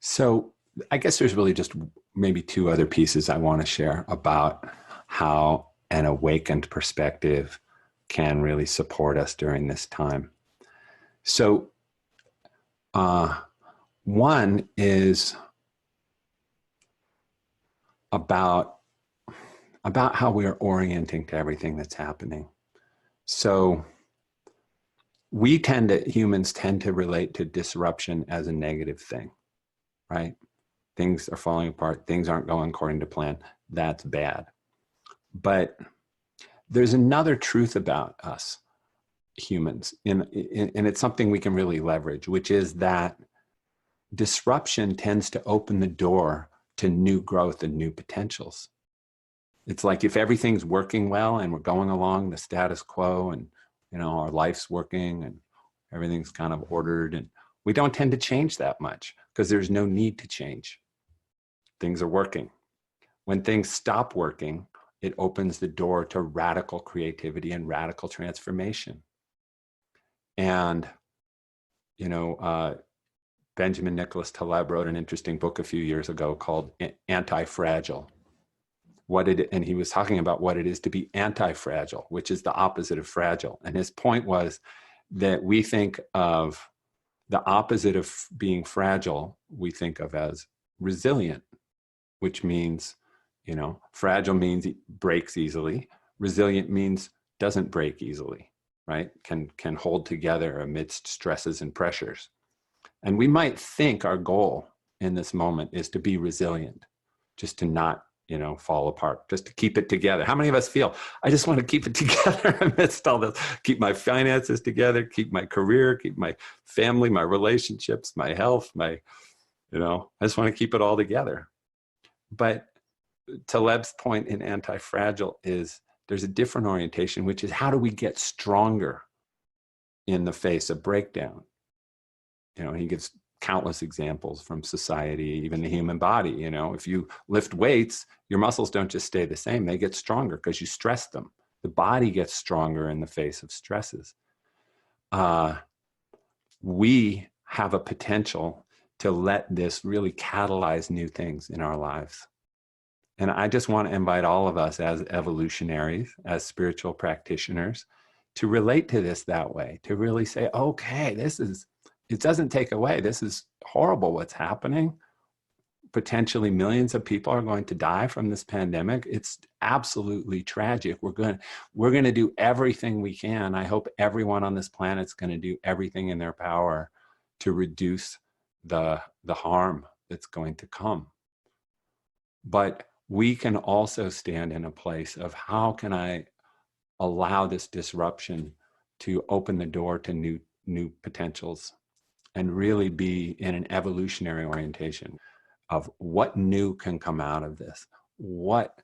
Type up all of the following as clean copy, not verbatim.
So I guess there's really just maybe two other pieces I want to share about how an awakened perspective can really support us during this time. So uh, one is about how we are orienting to everything that's happening. So humans tend to relate to disruption as a negative thing, right? Things are falling apart. Things aren't going according to plan. That's bad. But there's another truth about us humans, and it's something we can really leverage, which is that disruption tends to open the door to new growth and new potentials. It's like if everything's working well and we're going along the status quo and our life's working and everything's kind of ordered, and we don't tend to change that much because there's no need to change. Things are working. When things stop working, it opens the door to radical creativity and radical transformation. And, Benjamin Nicholas Taleb wrote an interesting book a few years ago called Anti-Fragile. And he was talking about what it is to be anti-fragile, which is the opposite of fragile. And his point was that we think of the opposite of being fragile, we think of as resilient, which means, fragile means it breaks easily. Resilient means doesn't break easily, right? Can hold together amidst stresses and pressures. And we might think our goal in this moment is to be resilient, just to not, fall apart, just to keep it together. How many of us feel, I just want to keep it together amidst all this, keep my finances together, keep my career, keep my family, my relationships, my health, I just want to keep it all together. But Taleb's point in Anti-Fragile is there's a different orientation, which is how do we get stronger in the face of breakdown? He gives countless examples from society, even the human body. If you lift weights, your muscles don't just stay the same, they get stronger because you stress them. The body gets stronger in the face of stresses. We have a potential to let this really catalyze new things in our lives. And I just want to invite all of us as evolutionaries, as spiritual practitioners, to relate to this that way, to really say, okay, it doesn't take away. This is horrible what's happening. Potentially millions of people are going to die from this pandemic. It's absolutely tragic. We're going to do everything we can. I hope everyone on this planet is going to do everything in their power to reduce the harm that's going to come. But we can also stand in a place of how can I allow this disruption to open the door to new potentials and really be in an evolutionary orientation of what new can come out of this. What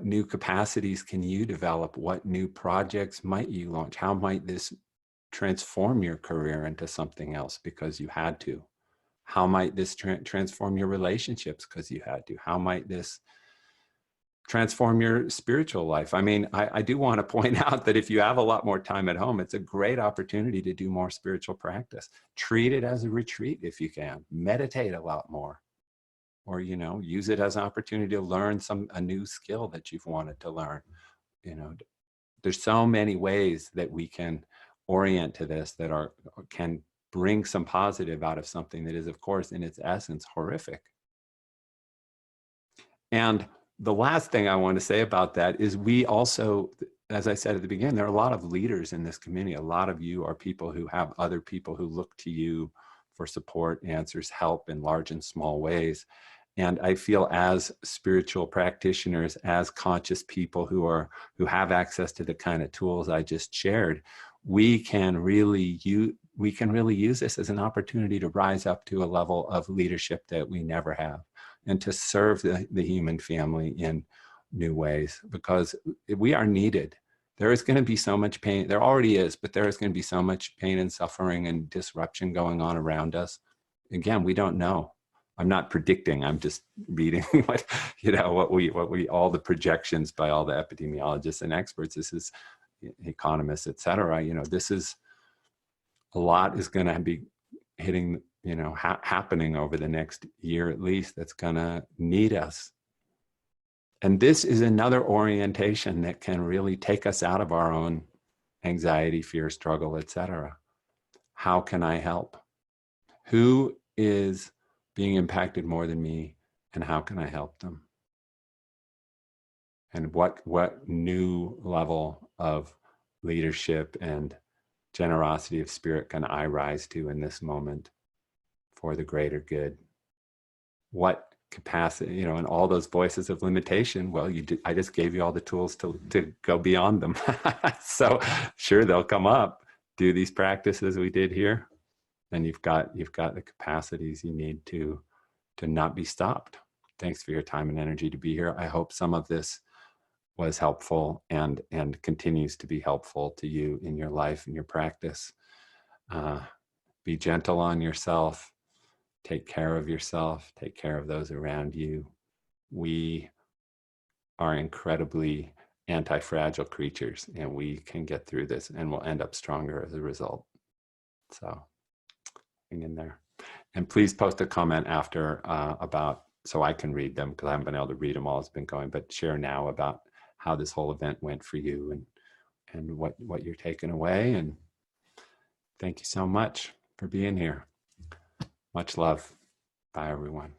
new capacities can you develop? What new projects might you launch? How might this transform your career into something else because you had to? How might this transform your relationships because you had to? How might this transform your spiritual life? I mean, I do want to point out that if you have a lot more time at home, it's a great opportunity to do more spiritual practice. Treat it as a retreat if you can. Meditate a lot more. Or, use it as an opportunity to learn a new skill that you've wanted to learn. There's so many ways that we can orient to this that can bring some positive out of something that is, of course, in its essence, horrific. And the last thing I want to say about that is we also, as I said at the beginning, there are a lot of leaders in this community. A lot of you are people who have other people who look to you for support, answers, help in large and small ways. And I feel as spiritual practitioners, as conscious people who have access to the kind of tools I just shared, we can really use this as an opportunity to rise up to a level of leadership that we never have, and to serve the human family in new ways, because we are needed. There is going to be so much pain. There already is, but there is going to be so much pain and suffering and disruption going on around us. Again, we don't know. I'm not predicting. I'm just reading what all the projections by all the epidemiologists and experts. This is economists, et cetera. This is a lot is going to be hitting happening over the next year at least that's going to need us. And this is another orientation that can really take us out of our own anxiety, fear, struggle, etc. How can I help? Who is being impacted more than me, and how can I help them? And what new level of leadership and generosity of spirit can I rise to in this moment for the greater good? What capacity, and all those voices of limitation, well, I just gave you all the tools to go beyond them. So sure, they'll come up. Do these practices we did here, and you've got the capacities you need to not be stopped. Thanks for your time and energy to be here. I hope some of this was helpful and continues to be helpful to you in your life and your practice. Be gentle on yourself. Take care of yourself. Take care of those around you. We are incredibly anti-fragile creatures, and we can get through this, and we'll end up stronger as a result. So hang in there. And please post a comment after about, so I can read them, because I haven't been able to read them all. It's been going, but share now about how this whole event went for you, and what you're taking away. And thank you so much for being here. Much love. Bye, everyone.